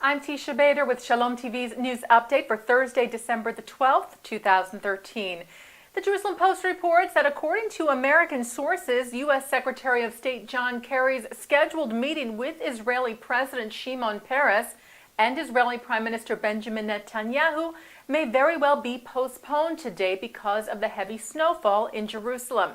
I'm Teisha Bader with Shalom TV's news update for Thursday, December the 12th, 2013. The Jerusalem Post reports that according to American sources, U.S. Secretary of State John Kerry's scheduled meeting with Israeli President Shimon Peres and Israeli Prime Minister Benjamin Netanyahu may very well be postponed today because of the heavy snowfall in Jerusalem.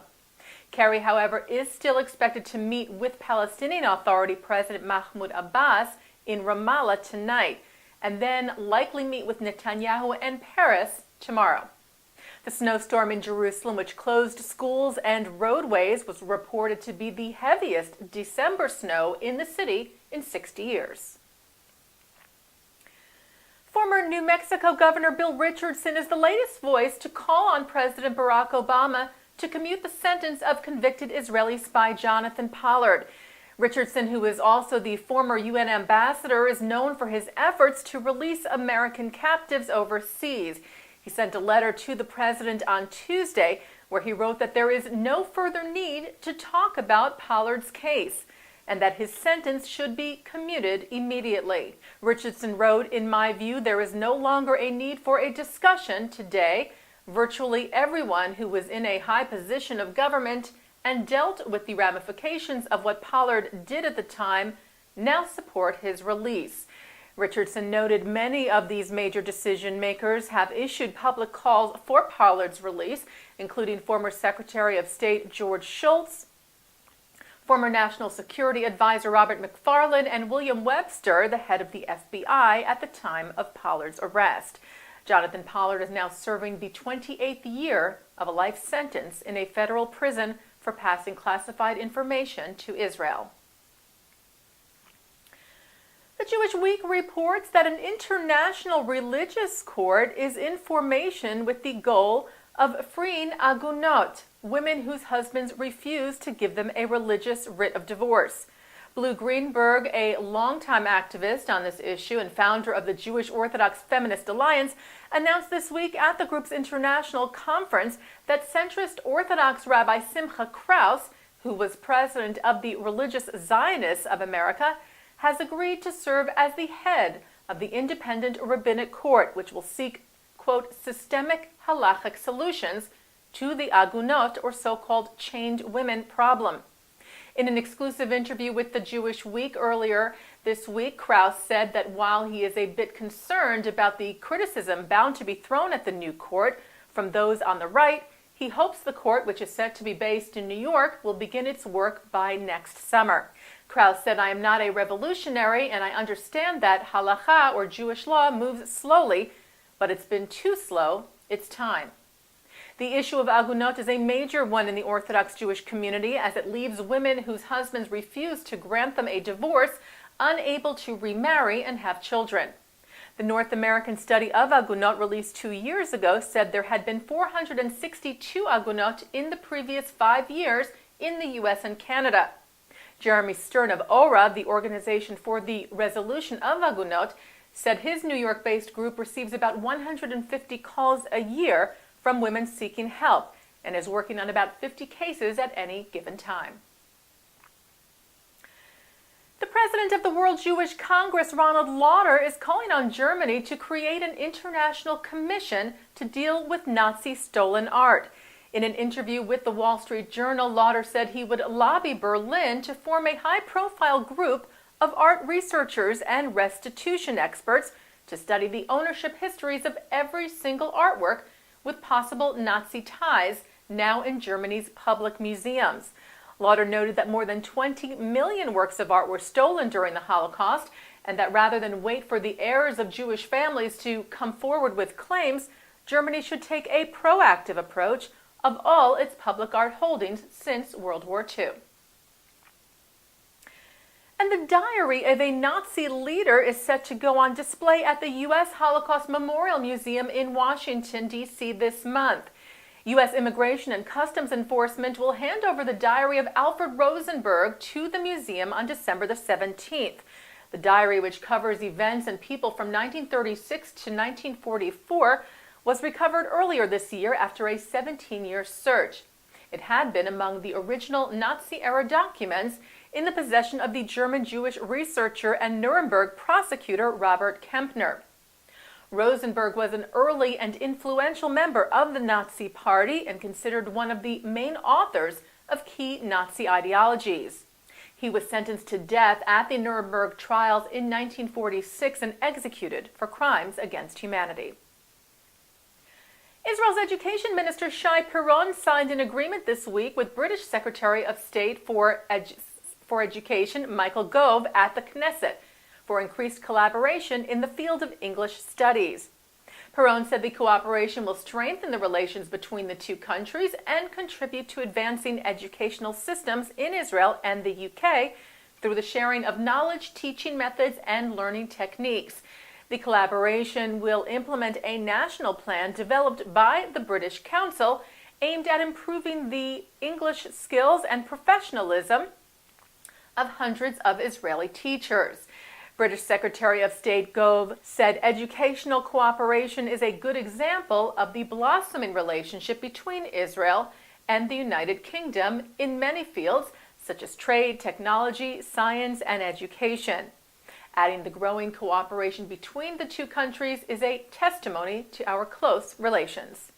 Kerry, however, is still expected to meet with Palestinian Authority President Mahmoud Abbas in Ramallah tonight, and then likely meet with Netanyahu and Peres tomorrow. The snowstorm in Jerusalem, which closed schools and roadways, was reported to be the heaviest December snow in the city in 60 years. Former New Mexico Governor Bill Richardson is the latest voice to call on President Barack Obama to commute the sentence of convicted Israeli spy Jonathan Pollard. Richardson, who is also the former UN ambassador, is known for his efforts to release American captives overseas. He sent a letter to the president on Tuesday where he wrote that there is no further need to talk about Pollard's case and that his sentence should be commuted immediately. Richardson wrote, "In my view, there is no longer a need for a discussion today. Virtually everyone who was in a high position of government and dealt with the ramifications of what Pollard did at the time now support his release." Richardson noted many of these major decision makers have issued public calls for Pollard's release, including former Secretary of State George Shultz, former National Security Advisor Robert McFarlane, and William Webster, the head of the FBI at the time of Pollard's arrest. Jonathan Pollard is now serving the 28th year of a life sentence in a federal prison for passing classified information to Israel. The Jewish Week reports that an international religious court is in formation with the goal of freeing agunot, women whose husbands refuse to give them a religious writ of divorce. Blue Greenberg, a longtime activist on this issue and founder of the Jewish Orthodox Feminist Alliance, announced this week at the group's international conference that centrist Orthodox Rabbi Simcha Kraus, who was president of the Religious Zionists of America, has agreed to serve as the head of the independent rabbinic court, which will seek, quote, systemic halachic solutions to the agunot, or so-called chained women problem. In an exclusive interview with the Jewish Week earlier this week, Kraus said that while he is a bit concerned about the criticism bound to be thrown at the new court from those on the right, he hopes the court, which is set to be based in New York, will begin its work by next summer. Kraus said, "I am not a revolutionary, and I understand that halakha, or Jewish law, moves slowly, but it's been too slow. It's time." The issue of agunot is a major one in the Orthodox Jewish community, as it leaves women whose husbands refuse to grant them a divorce unable to remarry and have children. The North American study of agunot, released 2 years ago, said there had been 462 agunot in the previous 5 years in the U.S. and Canada. Jeremy Stern of ORA, the Organization for the Resolution of Agunot, said his New York-based group receives about 150 calls a year from women seeking help and is working on about 50 cases at any given time. The president of the World Jewish Congress, Ronald Lauder, is calling on Germany to create an international commission to deal with Nazi stolen art. In an interview with the Wall Street Journal, Lauder said he would lobby Berlin to form a high-profile group of art researchers and restitution experts to study the ownership histories of every single artwork with possible Nazi ties now in Germany's public museums. Lauder noted that more than 20 million works of art were stolen during the Holocaust, and that rather than wait for the heirs of Jewish families to come forward with claims, Germany should take a proactive approach of all its public art holdings since World War II. And the diary of a Nazi leader is set to go on display at the U.S. Holocaust Memorial Museum in Washington, D.C. this month. U.S. Immigration and Customs Enforcement will hand over the diary of Alfred Rosenberg to the museum on December the 17th. The diary, which covers events and people from 1936 to 1944, was recovered earlier this year after a 17-year search. It had been among the original Nazi-era documents in the possession of the German Jewish researcher and Nuremberg prosecutor Robert Kempner. Rosenberg was an early and influential member of the Nazi Party and considered one of the main authors of key Nazi ideologies. He was sentenced to death at the Nuremberg trials in 1946 and executed for crimes against humanity. Israel's Education Minister Shai Piron signed an agreement this week with British Secretary of State for Education Michael Gove at the Knesset for increased collaboration in the field of English studies. Piron said the cooperation will strengthen the relations between the two countries and contribute to advancing educational systems in Israel and the UK through the sharing of knowledge, teaching methods, and learning techniques. The collaboration will implement a national plan developed by the British Council aimed at improving the English skills and professionalism of hundreds of Israeli teachers. British Secretary of State Gove said educational cooperation is a good example of the blossoming relationship between Israel and the United Kingdom in many fields such as trade, technology, science, and education. Adding the growing cooperation between the two countries is a testimony to our close relations.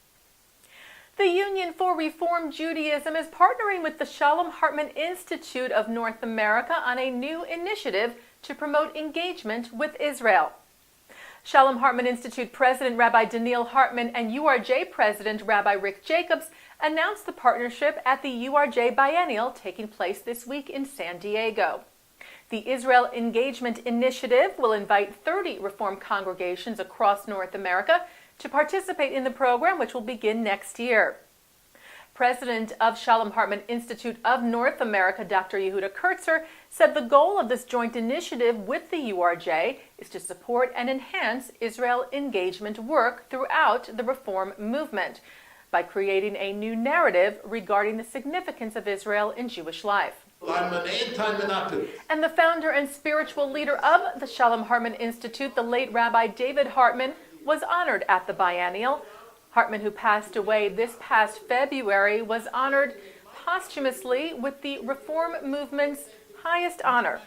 The Union for Reform Judaism is partnering with the Shalom Hartman Institute of North America on a new initiative to promote engagement with Israel. Shalom Hartman Institute President Rabbi Daniel Hartman and URJ President Rabbi Rick Jacobs announced the partnership at the URJ Biennial taking place this week in San Diego. The Israel Engagement Initiative will invite 30 Reform congregations across North America to participate in the program, which will begin next year. President of Shalom Hartman Institute of North America, Dr. Yehuda Kurtzer, said the goal of this joint initiative with the URJ is to support and enhance Israel engagement work throughout the Reform movement by creating a new narrative regarding the significance of Israel in Jewish life. And the founder and spiritual leader of the Shalom Hartman Institute, the late Rabbi David Hartman, was honored at the biennial. Hartman, who passed away this past February, was honored posthumously with the Reform movement's highest honor,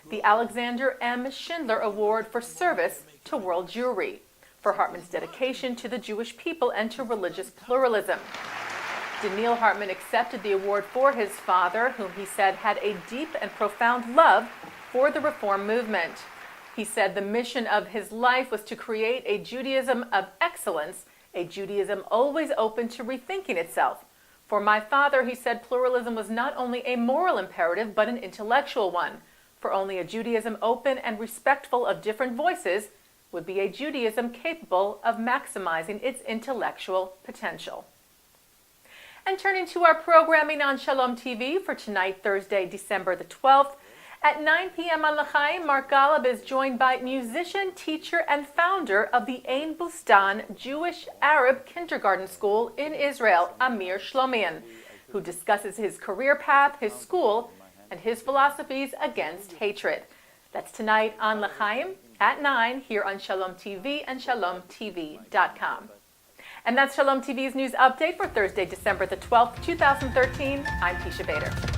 the Alexander M. Schindler Award for Service to World Jewry, for Hartman's dedication to the Jewish people and to religious pluralism. Daniel Hartman accepted the award for his father, whom he said had a deep and profound love for the Reform movement. He said the mission of his life was to create a Judaism of excellence, a Judaism always open to rethinking itself. For my father, he said, pluralism was not only a moral imperative, but an intellectual one. For only a Judaism open and respectful of different voices would be a Judaism capable of maximizing its intellectual potential. And turning to our programming on Shalom TV for tonight, Thursday, December the 12th, at 9 p.m. on L'chaim, Mark Golub is joined by musician, teacher, and founder of the Ein Bustan Jewish Arab Kindergarten School in Israel, Amir Shlomian, who discusses his career path, his school, and his philosophies against hatred. That's tonight on L'chaim at 9 here on Shalom TV and ShalomTV.com. And that's Shalom TV's news update for Thursday, December the 12th, 2013. I'm Teisha Bader.